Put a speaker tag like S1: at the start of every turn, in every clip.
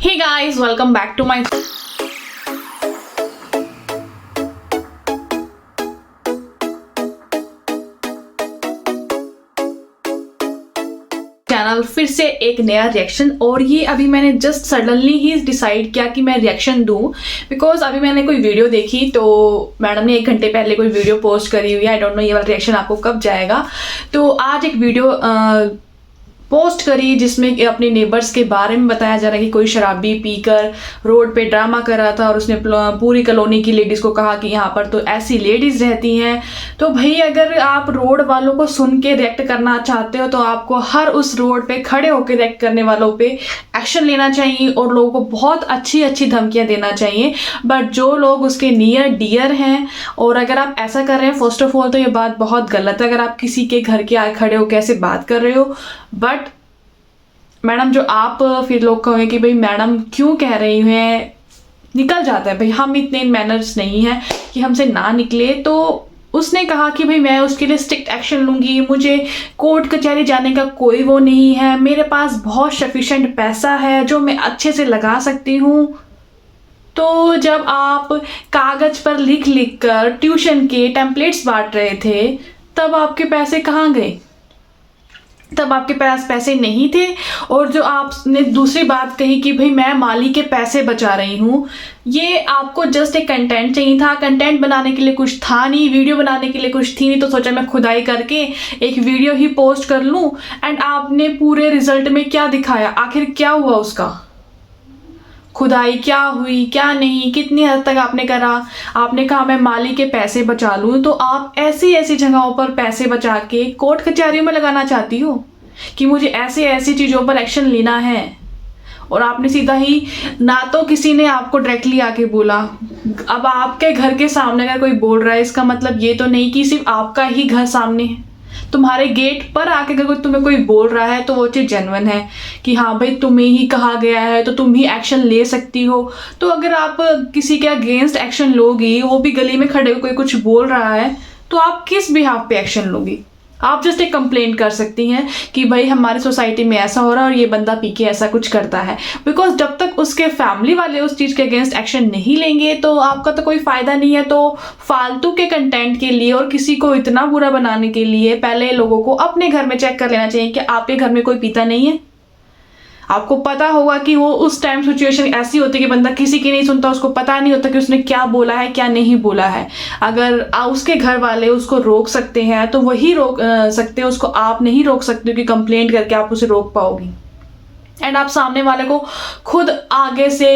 S1: Hey guys, welcome back to my channel. फिर से एक नया रिएक्शन, और ये अभी मैंने जस्ट सडनली ही डिसाइड किया कि मैं रिएक्शन दूं, बिकॉज अभी मैंने कोई वीडियो देखी तो मैडम ने 1 घंटे पहले कोई वीडियो पोस्ट करी हुई है। आई डोंट नो ये वाला रिएक्शन आपको कब जाएगा। तो आज एक वीडियो पोस्ट करी जिसमें अपने नेबर्स के बारे में बताया जा रहा है कि कोई शराबी पीकर रोड पे ड्रामा कर रहा था और उसने पूरी कॉलोनी की लेडीज़ को कहा कि यहाँ पर तो ऐसी लेडीज़ रहती हैं। तो भाई अगर आप रोड वालों को सुन के रिएक्ट करना चाहते हो तो आपको हर उस रोड पे खड़े होकर रिएक्ट करने वालों पे एक्शन लेना चाहिए और लोगों को बहुत अच्छी अच्छी धमकियाँ देना चाहिए। बट जो लोग उसके नियर डियर हैं, और अगर आप ऐसा कर रहे हैं, फर्स्ट ऑफ ऑल तो ये बात बहुत गलत है अगर आप किसी के घर के आगे खड़े होकर ऐसे बात कर रहे हो। बट मैडम जो आप फिर लोग कहें कि भाई मैडम क्यों कह रही हैं, निकल जाता है भाई, हम इतने मैनर्स नहीं हैं कि हमसे ना निकले। तो उसने कहा कि भाई मैं उसके लिए स्ट्रिक्ट एक्शन लूँगी, मुझे कोर्ट कचहरी जाने का कोई वो नहीं है, मेरे पास बहुत सफिशेंट पैसा है जो मैं अच्छे से लगा सकती हूँ। तो जब आप कागज़ पर लिख लिख कर ट्यूशन के टेम्पलेट्स बांट रहे थे तब आपके पैसे कहाँ गए? तब आपके पास पैसे नहीं थे। और जो आपने दूसरी बात कही कि भाई मैं माली के पैसे बचा रही हूँ, ये आपको जस्ट एक कंटेंट चाहिए था। कंटेंट बनाने के लिए कुछ था नहीं, वीडियो बनाने के लिए कुछ थी नहीं, तो सोचा मैं खुदाई करके एक वीडियो ही पोस्ट कर लूँ। एंड आपने पूरे रिजल्ट में क्या दिखाया? आखिर क्या हुआ उसका? खुदाई क्या हुई, क्या नहीं, कितनी हद तक आपने करा? आपने कहा मैं माली के पैसे बचा लूँ, तो आप ऐसी ऐसी जगहों पर पैसे बचा के कोर्ट कचहरियों में लगाना चाहती हो कि मुझे ऐसे ऐसी चीज़ों पर एक्शन लेना है। और आपने सीधा ही, ना तो किसी ने आपको डायरेक्टली आके बोला, अब आपके घर के सामने अगर कोई बोल रहा है इसका मतलब ये तो नहीं कि सिर्फ आपका ही घर सामने है। तुम्हारे गेट पर आके अगर तुम्हें कोई बोल रहा है तो वो चीज़ जेन्युइन है कि हाँ भाई तुम्हें ही कहा गया है तो तुम ही एक्शन ले सकती हो। तो अगर आप किसी के अगेंस्ट एक्शन लोगी, वो भी गली में खड़े होकर कुछ बोल रहा है, तो आप किस बिहाफ पे एक्शन लोगी? आप जस्ट एक कंप्लेंट कर सकती हैं कि भाई हमारी सोसाइटी में ऐसा हो रहा है और ये बंदा पी के ऐसा कुछ करता है। बिकॉज जब तक उसके फैमिली वाले उस चीज़ के अगेंस्ट एक्शन नहीं लेंगे तो आपका तो कोई फ़ायदा नहीं है। तो फालतू के कंटेंट के लिए और किसी को इतना बुरा बनाने के लिए पहले लोगों को अपने घर में चेक कर लेना चाहिए कि आपके घर में कोई पीता नहीं है। आपको पता होगा कि वो उस टाइम सिचुएशन ऐसी होती है कि बंदा किसी की नहीं सुनता, उसको पता नहीं होता कि उसने क्या बोला है क्या नहीं बोला है। अगर उसके घर वाले उसको रोक सकते हैं तो वही रोक सकते हैं, उसको आप नहीं रोक सकते कि कंप्लेंट करके आप उसे रोक पाओगी। एंड आप सामने वाले को खुद आगे से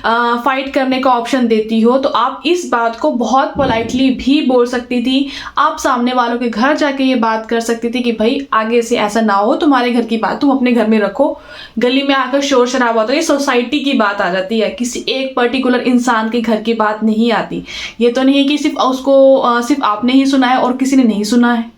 S1: फाइट करने का ऑप्शन देती हो, तो आप इस बात को बहुत पोलाइटली भी बोल सकती थी। आप सामने वालों के घर जाके ये बात कर सकती थी कि भाई आगे से ऐसा ना हो, तुम्हारे घर की बात तुम अपने घर में रखो, गली में आकर शोर शराबा। तो ये सोसाइटी की बात आ जाती है, किसी एक पर्टिकुलर इंसान के घर की बात नहीं आती। ये तो नहीं है कि सिर्फ उसको सिर्फ आपने ही सुना है और किसी ने नहीं सुना है।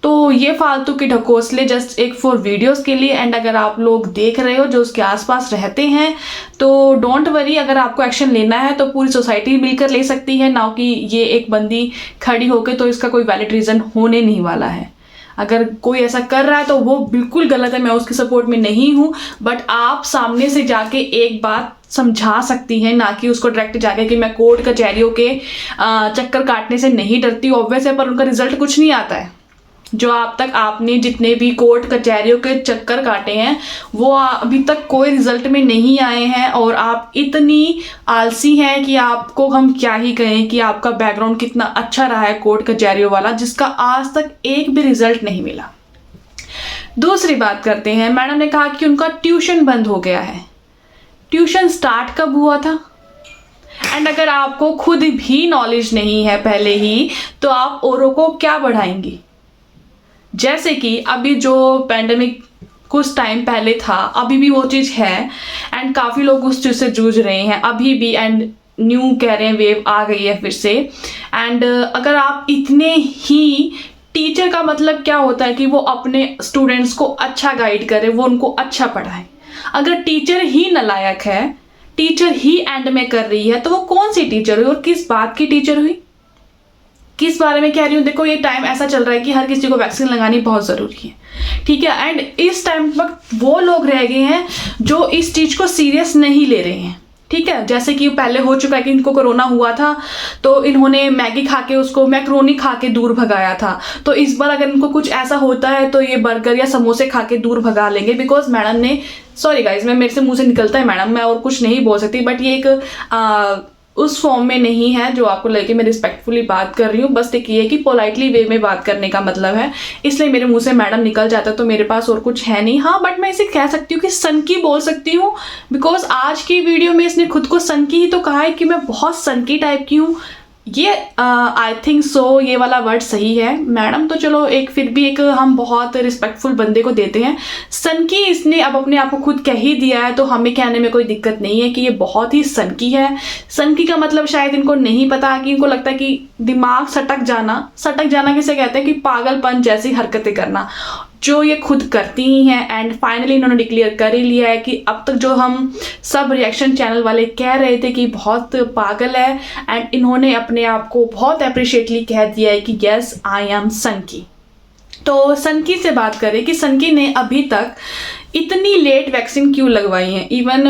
S1: तो ये फालतू की ढकोसले जस्ट एक फॉर वीडियोस के लिए। एंड अगर आप लोग देख रहे हो जो उसके आसपास रहते हैं तो डोंट वरी, अगर आपको एक्शन लेना है तो पूरी सोसाइटी मिलकर ले सकती है, ना कि ये एक बंदी खड़ी होकर। तो इसका कोई वैलिड रीज़न होने नहीं वाला है। अगर कोई ऐसा कर रहा है तो वो बिल्कुल गलत है, मैं उसके सपोर्ट में नहीं हूँ। बट आप सामने से जाके एक बात समझा सकती हैं, ना कि उसको डायरेक्ट जाके कि मैं कोर्ट कचहरियों के चक्कर काटने से नहीं डरती। ऑब्वियस है, पर उनका रिजल्ट कुछ नहीं आता है। जो आप तक आपने जितने भी कोर्ट कचहरियों के चक्कर काटे हैं वो अभी तक कोई रिजल्ट में नहीं आए हैं। और आप इतनी आलसी हैं कि आपको हम क्या ही कहें कि आपका बैकग्राउंड कितना अच्छा रहा है कोर्ट कचहरियों वाला, जिसका आज तक एक भी रिजल्ट नहीं मिला। दूसरी बात करते हैं, मैडम ने कहा कि उनका ट्यूशन बंद हो गया है। ट्यूशन स्टार्ट कब हुआ था? एंड अगर आपको खुद भी नॉलेज नहीं है पहले ही, तो आप औरों को क्या बढ़ाएंगी? जैसे कि अभी जो पैंडेमिक कुछ टाइम पहले था, अभी भी वो चीज़ है एंड काफ़ी लोग उस चीज़ से जूझ रहे हैं अभी भी। एंड न्यू कह रहे हैं वेव आ गई है फिर से। एंड अगर आप इतने ही, टीचर का मतलब क्या होता है कि वो अपने स्टूडेंट्स को अच्छा गाइड करे, वो उनको अच्छा पढ़ाए। अगर टीचर ही नालायक है, टीचर ही एंड में कर रही है, तो वो कौन सी टीचर हुई और किस बात की टीचर हुई? किस बारे में कह रही हूँ? देखो ये टाइम ऐसा चल रहा है कि हर किसी को वैक्सीन लगानी बहुत ज़रूरी है। ठीक है। एंड इस टाइम वक्त वो लोग रह गए हैं जो इस चीज़ को सीरियस नहीं ले रहे हैं, ठीक है। जैसे कि पहले हो चुका है कि इनको कोरोना हुआ था तो इन्होंने मैगी खा के उसको मैक्रोनी खा के दूर भगाया था, तो इस बार अगर इनको कुछ ऐसा होता है तो ये बर्गर या समोसे खा के दूर भगा लेंगे। बिकॉज मैडम ने, सॉरी गाइज, मेरे से मुंह से निकलता है मैडम, मैं और कुछ नहीं बोल सकती, बट ये एक उस फॉर्म में नहीं है जो आपको लगे मैं रिस्पेक्टफुली बात कर रही हूँ। बस एक ये है कि पोलाइटली वे में बात करने का मतलब है, इसलिए मेरे मुंह से मैडम निकल जाता है, तो मेरे पास और कुछ है नहीं। हाँ, बट मैं इसे कह सकती हूँ कि सनकी बोल सकती हूँ, बिकॉज आज की वीडियो में इसने खुद को सनकी ही तो कहा है कि मैं बहुत सनकी टाइप की हूँ। ये आई थिंक सो ये वाला वर्ड सही है। मैडम तो चलो एक फिर भी एक हम बहुत रिस्पेक्टफुल बंदे को देते हैं। सनकी इसने अब अपने आप को खुद कह ही दिया है, तो हमें कहने में कोई दिक्कत नहीं है कि ये बहुत ही सनकी है। सनकी का मतलब शायद इनको नहीं पता, कि इनको लगता है कि दिमाग सटक जाना। सटक जाना किसे कहते हैं? कि पागलपन जैसी हरकतें करना, जो ये खुद करती ही हैं। एंड फाइनली इन्होंने डिक्लेयर कर ही लिया है कि अब तक जो हम सब रिएक्शन चैनल वाले कह रहे थे कि बहुत पागल है, एंड इन्होंने अपने आप को बहुत अप्रिशिएटली कह दिया है कि यस आई एम सनकी। तो सनकी से बात करें कि सनकी ने अभी तक इतनी लेट वैक्सीन क्यों लगवाई है। इवन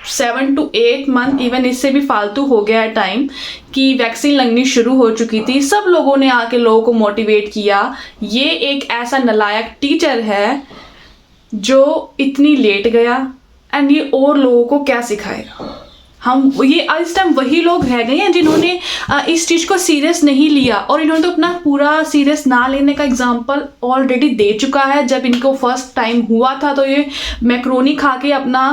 S1: 7 to 8 मंथ, इवन इससे भी फालतू हो गया है टाइम कि वैक्सीन लगनी शुरू हो चुकी थी। सब लोगों ने आके लोगों को मोटिवेट किया। ये एक ऐसा नालायक टीचर है जो इतनी लेट गया, एंड ये और लोगों को क्या सिखाएगा। हम ये इस टाइम वही लोग रह गए हैं जिन्होंने इस चीज़ को सीरियस नहीं लिया, और इन्होंने तो अपना पूरा सीरियस ना लेने का एग्जाम्पल ऑलरेडी दे चुका है। जब इनको फर्स्ट टाइम हुआ था तो ये मैक्रोनी खा के अपना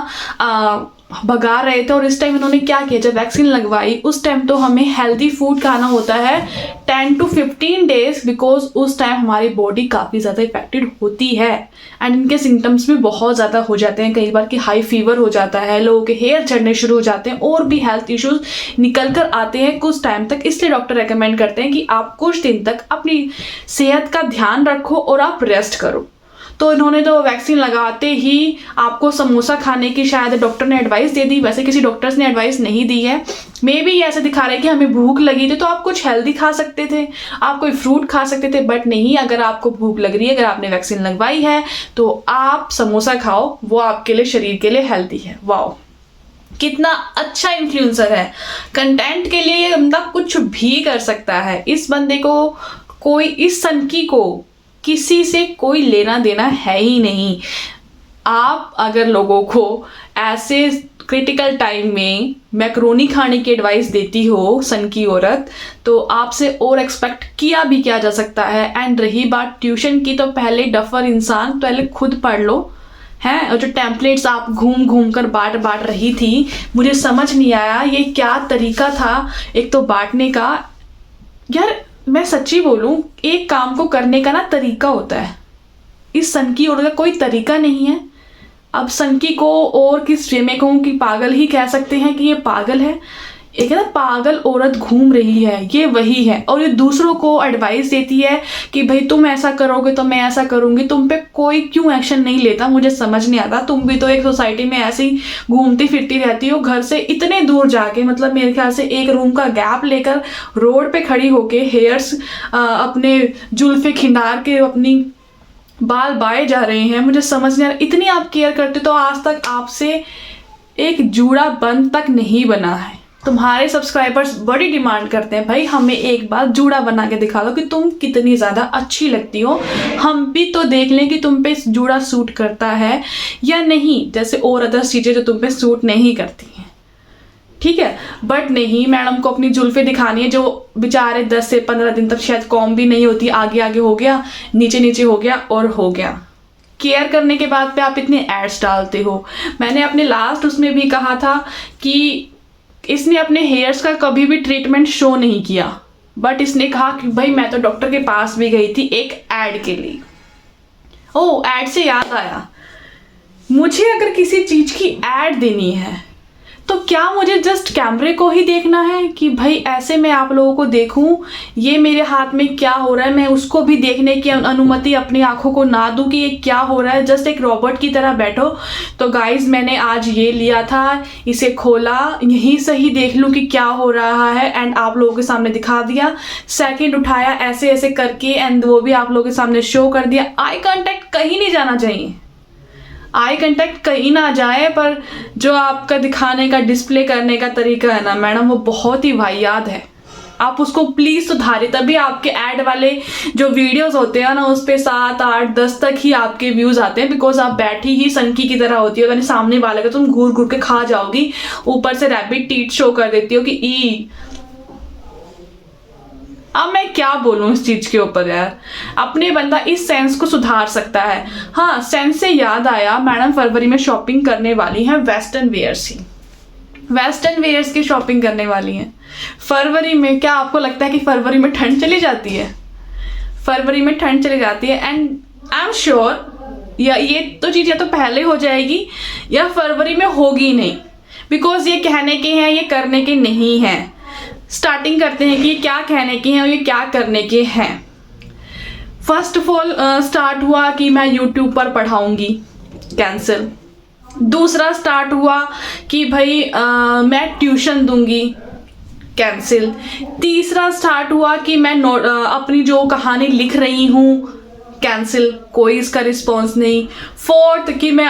S1: भगा रहे थे, और इस टाइम इन्होंने क्या किया, जब वैक्सीन लगवाई उस टाइम तो हमें हेल्दी फूड खाना होता है 10 to 15 डेज, बिकॉज उस टाइम हमारी बॉडी काफ़ी ज़्यादा इफेक्टेड होती है, एंड इनके सिम्टम्स भी बहुत ज़्यादा हो जाते हैं। कई बार कि हाई फीवर हो जाता है, लोगों के हेयर झड़ने शुरू हो जाते हैं, और भी हेल्थ इश्यूज निकल कर आते हैं कुछ टाइम तक। इसलिए डॉक्टर रेकमेंड करते हैं कि आप कुछ दिन तक अपनी सेहत का ध्यान रखो और आप रेस्ट करो। तो इन्होंने तो वैक्सीन लगाते ही आपको समोसा खाने की शायद डॉक्टर ने एडवाइस दे दी। वैसे किसी डॉक्टर्स ने एडवाइस नहीं दी है, मे बी ये ऐसे दिखा रहे हैं कि हमें भूख लगी थी तो आप कुछ हेल्दी खा सकते थे, आप कोई फ्रूट खा सकते थे, बट नहीं, अगर आपको भूख लग रही है, अगर आपने वैक्सीन लगवाई है तो आप समोसा खाओ, वो आपके लिए, शरीर के लिए हेल्दी है। वाओ, कितना अच्छा इन्फ्लुएंसर है। कंटेंट के लिए ये बंदा कुछ भी कर सकता है। इस बंदे को कोई, इस सनकी को किसी से कोई लेना देना है ही नहीं। आप अगर लोगों को ऐसे क्रिटिकल टाइम में मैक्रोनी खाने की एडवाइस देती हो सनकी औरत, तो आपसे और एक्सपेक्ट किया भी क्या जा सकता है। एंड रही बात ट्यूशन की, तो पहले डफर इंसान पहले खुद पढ़ लो हैं। और जो टेम्पलेट्स आप घूम घूम कर बांट रही थी, मुझे समझ नहीं आया ये क्या तरीका था एक तो बांटने का। यार मैं सच्ची बोलूं, एक काम को करने का ना तरीका होता है, इस सनकी औरत का कोई तरीका नहीं है। अब सनकी को और किस वे में कहूँ कि पागल ही कह सकते हैं कि ये पागल है। एक है ना, पागल औरत घूम रही है, ये वही है। और ये दूसरों को एडवाइस देती है कि भाई तुम ऐसा करोगे तो मैं ऐसा करूंगी। तुम पे कोई क्यों एक्शन नहीं लेता, मुझे समझ नहीं आता। तुम भी तो एक सोसाइटी में ऐसे ही घूमती फिरती रहती हो, घर से इतने दूर जाके, मतलब मेरे ख्याल से 1 रूम का गैप लेकर रोड पे खड़ी होके हेयर्स अपने जुल्फे खिंडार के अपनी बाल बाए जा रहे हैं। मुझे समझ नहीं आ रहा, इतनी आप केयर करते तो आज तक आपसे एक जूड़ा बंद तक नहीं बना है। तुम्हारे सब्सक्राइबर्स बड़ी डिमांड करते हैं, भाई हमें एक बार जूड़ा बना के दिखा दो कि तुम कितनी ज़्यादा अच्छी लगती हो, हम भी तो देख लें कि तुम पे जूड़ा सूट करता है या नहीं, जैसे और अदर्स चीज़ें जो तुम पे सूट नहीं करती हैं। ठीक है, बट नहीं, मैडम को अपनी जुल्फे दिखानी है जो बेचारे 10 से 15 दिन तक शायद कॉम भी नहीं होती, आगे आगे हो गया, नीचे नीचे हो गया और हो गया। केयर करने के बाद पे आप इतने एड्स डालते हो। मैंने अपने लास्ट उसमें भी कहा था कि इसने अपने हेयर्स का कभी भी ट्रीटमेंट शो नहीं किया, बट इसने कहा कि भाई मैं तो डॉक्टर के पास भी गई थी एक एड के लिए। एड से याद आया, मुझे अगर किसी चीज़ की एड देनी है तो क्या मुझे जस्ट कैमरे को ही देखना है कि भाई ऐसे मैं आप लोगों को देखूं, ये मेरे हाथ में क्या हो रहा है, मैं उसको भी देखने की अनुमति अपनी आंखों को ना दूं कि ये क्या हो रहा है, जस्ट एक रोबोट की तरह बैठो। तो गाइज मैंने आज ये लिया था, इसे खोला, यहीं से ही देख लूं कि क्या हो रहा है एंड आप लोगों के सामने दिखा दिया। सेकंड उठाया ऐसे ऐसे करके एंड वो भी आप लोगों के सामने शो कर दिया। आई कांटेक्ट कहीं नहीं जाना चाहिए, आई कांटेक्ट कहीं ना जाए, पर जो आपका दिखाने का डिस्प्ले करने का तरीका है ना मैडम, वो बहुत ही वाहियात है। आप उसको प्लीज सुधारिए, तभी आपके ऐड वाले जो वीडियोस होते हैं ना उस पे 7, 8, 10 तक ही आपके व्यूज आते हैं, बिकॉज आप बैठी ही सनकी की तरह होती हो, यानी सामने वाले को तुम घूर घूर के खा जाओगी, ऊपर से रैबिट टीथ शो कर देती हो कि ई। अब मैं क्या बोलूं इस चीज के ऊपर यार, अपने बंदा इस सेंस को सुधार सकता है। हाँ, सेंस से याद आया, मैडम फरवरी में शॉपिंग करने वाली हैं वेस्टर्न वेयर्स की, वेस्टर्न वेयर्स की शॉपिंग करने वाली हैं फरवरी में। क्या आपको लगता है कि फरवरी में ठंड चली जाती है? फरवरी में ठंड चली जाती है एंड आई एम श्योर या ये तो चीज़ या तो पहले हो जाएगी या फरवरी में होगी नहीं, बिकॉज ये कहने के हैं, ये करने के नहीं हैं। स्टार्टिंग करते हैं कि ये क्या कहने के हैं और ये क्या करने के हैं। फर्स्ट ऑफ ऑल स्टार्ट हुआ कि मैं यूट्यूब पर पढ़ाऊंगी, कैंसिल। दूसरा स्टार्ट हुआ कि भाई मैं ट्यूशन दूंगी, कैंसिल। तीसरा स्टार्ट हुआ कि मैं अपनी जो कहानी लिख रही हूँ, कैंसिल, कोई इसका रिस्पॉन्स नहीं। फोर्थ कि मैं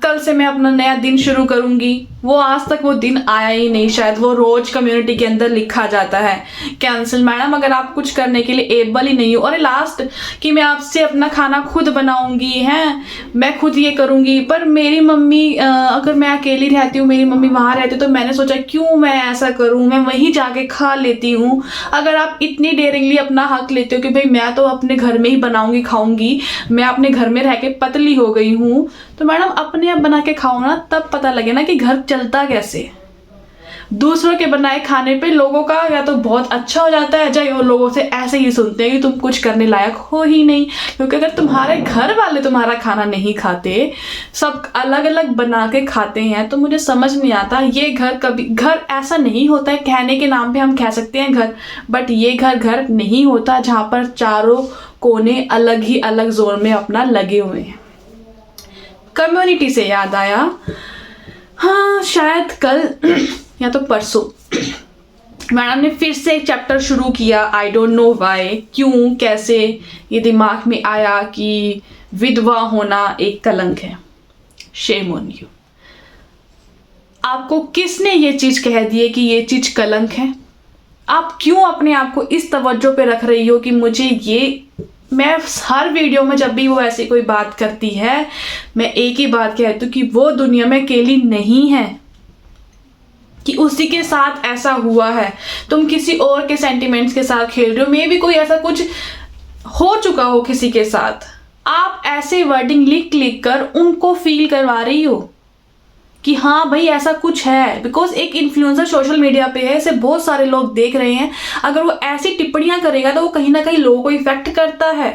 S1: कल से मैं अपना नया दिन शुरू करूंगी, वो आज तक वो दिन आया ही नहीं, शायद वो रोज कम्युनिटी के अंदर लिखा जाता है, कैंसिल। मैडम अगर आप कुछ करने के लिए एबल ही नहीं हो। और लास्ट कि मैं आपसे अपना खाना खुद बनाऊंगी, हैं मैं खुद ये करूंगी, पर मेरी मम्मी अगर मैं अकेली रहती हूँ, मेरी मम्मी वहाँ रहती है, तो मैंने सोचा क्यों मैं ऐसा करूँ, मैं वहीं जाके खा लेती हूँ। अगर आप इतनी डेयरिंगली अपना हक लेते हो कि भाई मैं तो अपने घर में ही बनाऊंगी खाऊंगी, मैं अपने घर में रह के पतली हो गई हूँ, तो मैडम अपने आप बना के खाओ ना, तब पता लगे ना कि घर चलता कैसे। दूसरों के बनाए खाने पे लोगों का या तो बहुत अच्छा हो जाता है, या वो लोगों से ऐसे ही सुनते हैं कि तुम कुछ करने लायक हो ही नहीं। क्योंकि अगर तुम्हारे घर वाले तुम्हारा खाना नहीं खाते, सब अलग अलग बना के खाते हैं, तो मुझे समझ नहीं आता ये घर ऐसा नहीं होता है। कहने के नाम पे हम कह सकते हैं घर, बट ये घर नहीं होता जहाँ पर चारों कोने अलग ही अलग जोन में अपना लगे हुए हैं। कम्युनिटी से याद आया, हाँ शायद कल या तो परसों मैडम ने फिर से एक चैप्टर शुरू किया। आई डोंट नो वाई, क्यों कैसे ये दिमाग में आया कि विधवा होना एक कलंक है। Shame on you. आपको किसने ये चीज कह दी है कि ये चीज कलंक है? आप क्यों अपने आप को इस तवज्जो पे रख रही हो कि मुझे ये, मैं हर वीडियो में जब भी वो ऐसी कोई बात करती है, मैं एक ही बात कहती हूँ कि वो दुनिया में अकेली नहीं है, कि उसी के साथ ऐसा हुआ है। तुम किसी और के सेंटिमेंट्स के साथ खेल रहे हो, मे भी कोई ऐसा कुछ हो चुका हो किसी के साथ, आप ऐसे वर्डिंग लिख कर उनको फील करवा रही हो कि हाँ भाई ऐसा कुछ है। बिकॉज एक इन्फ्लुएंसर सोशल मीडिया पे है, इसे बहुत सारे लोग देख रहे हैं, अगर वो ऐसी टिप्पणियां करेगा तो वो कहीं ना कहीं लोगों को इफेक्ट करता है।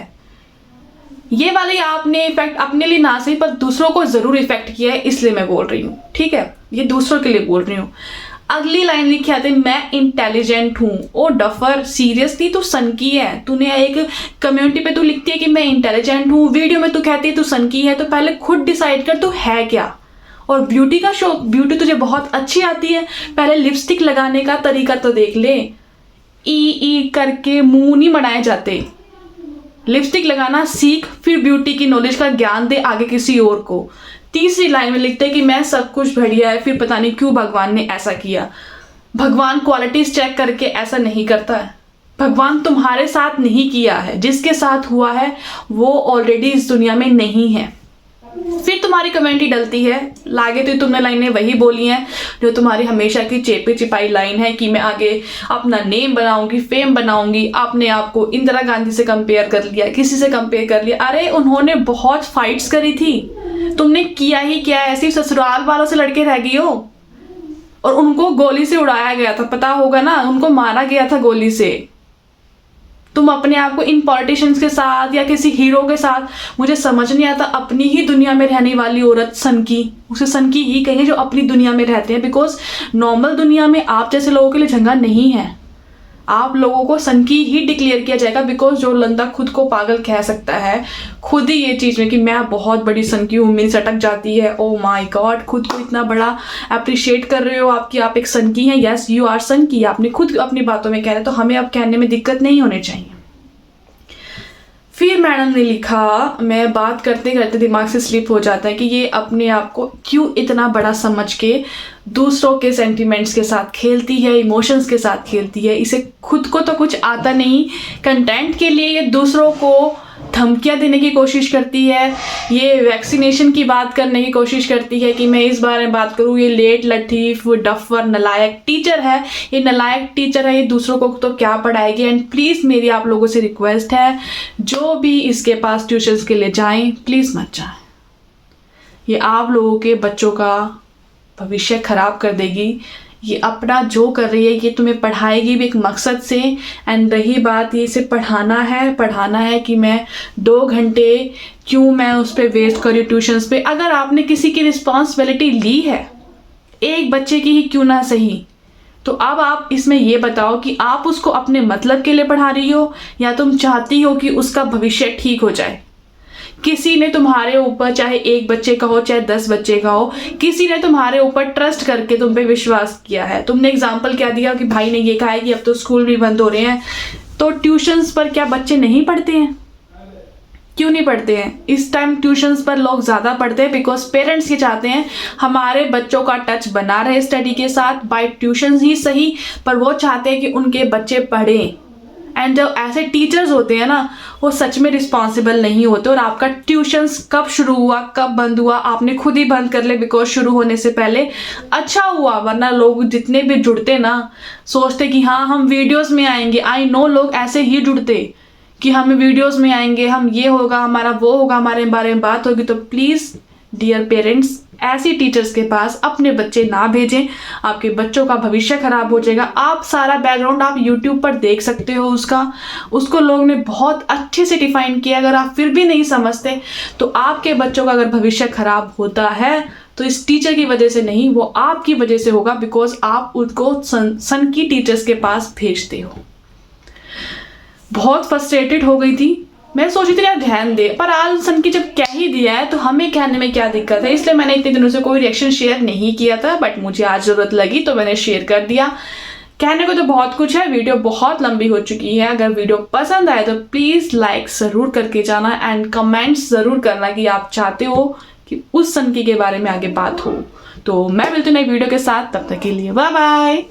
S1: ये वाले आपने इफेक्ट अपने लिए ना सही पर दूसरों को जरूर इफेक्ट किया है, इसलिए मैं बोल रही हूँ, ठीक है, ये दूसरों के लिए बोल रही हूँ। अगली लाइन लिखी आती है, मैं इंटेलिजेंट हूँ। ओ डफर, सीरियसली तू सनकी है? तूने एक कम्युनिटी पे तू लिखती है कि मैं इंटेलिजेंट हूँ, वीडियो में तू कहती है तू सनकी है, तो पहले खुद डिसाइड कर तू है क्या। और ब्यूटी का शौक, ब्यूटी तुझे बहुत अच्छी आती है, पहले लिपस्टिक लगाने का तरीका तो देख ले। ई करके मुंह नहीं बनाए जाते, लिपस्टिक लगाना सीख, फिर ब्यूटी की नॉलेज का ज्ञान दे आगे किसी और को। तीसरी लाइन में लिखते हैं कि मैं सब कुछ बढ़िया है, फिर पता नहीं क्यों भगवान ने ऐसा किया। भगवान क्वालिटीज चेक करके ऐसा नहीं करता है। भगवान तुम्हारे साथ नहीं किया है, जिसके साथ हुआ है वो ऑलरेडी इस दुनिया में नहीं है। फिर तुम्हारी कमेंट्री डलती है, लागे तो तुमने लाइनें वही बोली हैं जो तुम्हारी हमेशा की चेपी चिपाई लाइन है कि मैं आगे अपना नेम बनाऊंगी, फेम बनाऊंगी। आपने आपको इंदिरा गांधी से कंपेयर कर लिया, किसी से कंपेयर कर लिया। अरे उन्होंने बहुत फाइट्स करी थी, तुमने किया ही क्या? ऐसी ससुराल वालों से लड़के रह गई हो, और उनको गोली से उड़ाया गया था, पता होगा ना, उनको मारा गया था गोली से। तुम अपने आप को इन पॉलिटिशियंस के साथ या किसी हीरो के साथ, मुझे समझ नहीं आता, अपनी ही दुनिया में रहने वाली औरत सनकी, उसे सनकी ही कहेंगे जो अपनी दुनिया में रहते हैं, बिकॉज नॉर्मल दुनिया में आप जैसे लोगों के लिए जगह नहीं है। आप लोगों को सनकी ही डिक्लेयर किया जाएगा, बिकॉज जो बंदा खुद को पागल कह सकता है खुद ही ये चीज़ में कि मैं बहुत बड़ी सनकी हूँ, मेरी सटक जाती है, ओ माय गॉड, खुद को इतना बड़ा अप्रिशिएट कर रहे हो आप कि आप एक सनकी हैं। यस यू आर सनकी, आपने खुद अपनी बातों में कह रहे, तो हमें अब कहने में दिक्कत नहीं होनी चाहिए। फिर मैडम ने लिखा, मैं बात करते करते दिमाग से स्लिप हो जाता है कि ये अपने आप को क्यों इतना बड़ा समझ के दूसरों के सेंटिमेंट्स के साथ खेलती है, इमोशंस के साथ खेलती है। इसे खुद को तो कुछ आता नहीं, कंटेंट के लिए ये दूसरों को धमकियां देने की कोशिश करती है, ये वैक्सीनेशन की बात करने की कोशिश करती है कि मैं इस बारे में बात करूँ। ये लेट लतीफ़ डफर नलायक टीचर है, ये नलायक टीचर है, ये दूसरों को तो क्या पढ़ाएगी। एंड प्लीज़ मेरी आप लोगों से रिक्वेस्ट है, जो भी इसके पास ट्यूशन्स के लिए जाएं प्लीज़ मत जाएं, ये आप लोगों के बच्चों का भविष्य खराब कर देगी। ये अपना जो कर रही है ये तुम्हें पढ़ाएगी भी एक मकसद से। एंड रही बात ये इसे पढ़ाना है कि मैं 2 घंटे क्यों मैं उस पर वेस्ट करूँ ट्यूशन्स पे। अगर आपने किसी की रिस्पॉन्सिबिलिटी ली है, एक बच्चे की ही क्यों ना सही, तो अब आप इसमें ये बताओ कि आप उसको अपने मतलब के लिए पढ़ा रही हो या तुम चाहती हो कि उसका भविष्य ठीक हो जाए। किसी ने तुम्हारे ऊपर, चाहे एक बच्चे का हो चाहे 10 बच्चे का हो, किसी ने तुम्हारे ऊपर ट्रस्ट करके तुम पे विश्वास किया है। तुमने एग्जाम्पल क्या दिया कि भाई ने ये कहा है कि अब तो स्कूल भी बंद हो रहे हैं, तो ट्यूशन्स पर क्या बच्चे नहीं पढ़ते हैं? क्यों नहीं पढ़ते हैं? इस टाइम ट्यूशन्स पर लोग ज़्यादा पढ़ते हैं बिकॉज पेरेंट्स ये चाहते हैं हमारे बच्चों का टच बना रहे स्टडी के साथ, बाय ट्यूशन्स ही सही, पर वो चाहते हैं कि उनके बच्चे पढ़ें। एंड जो ऐसे टीचर्स होते हैं ना, वो सच में रिस्पॉन्सिबल नहीं होते। और आपका ट्यूशन्स कब शुरू हुआ कब बंद हुआ, आपने खुद ही बंद कर ले बिकॉज शुरू होने से पहले। अच्छा हुआ, वरना लोग जितने भी जुड़ते ना सोचते कि हाँ हम वीडियोस में आएंगे। आई नो लोग ऐसे ही जुड़ते कि हम वीडियोस में आएंगे, हम ये होगा, हमारा वो होगा, हमारे बारे में बात होगी। तो प्लीज़ डियर पेरेंट्स, ऐसी टीचर्स के पास अपने बच्चे ना भेजें, आपके बच्चों का भविष्य खराब हो जाएगा। आप सारा बैकग्राउंड आप यूट्यूब पर देख सकते हो उसको लोग ने बहुत अच्छे से डिफाइन किया। अगर आप फिर भी नहीं समझते तो आपके बच्चों का अगर भविष्य खराब होता है तो इस टीचर की वजह से नहीं, वो आपकी वजह से होगा, बिकॉज आप उनको सनकी टीचर्स के पास भेजते हो। बहुत फ्रस्ट्रेटेड हो गई थी, मैं सोची थी यार ध्यान दे, पर आज सनकी जब कह ही दिया है तो हमें कहने में क्या दिक्कत है। इसलिए मैंने इतने दिनों से कोई रिएक्शन शेयर नहीं किया था, बट मुझे आज ज़रूरत लगी तो मैंने शेयर कर दिया। कहने को तो बहुत कुछ है, वीडियो बहुत लंबी हो चुकी है। अगर वीडियो पसंद आए तो प्लीज़ लाइक ज़रूर करके जाना एंड कमेंट्स ज़रूर करना कि आप चाहते हो कि उस सनकी के बारे में आगे बात हो। तो मैं मिलती हूँ नई वीडियो के साथ, तब तक के लिए बाय बाय।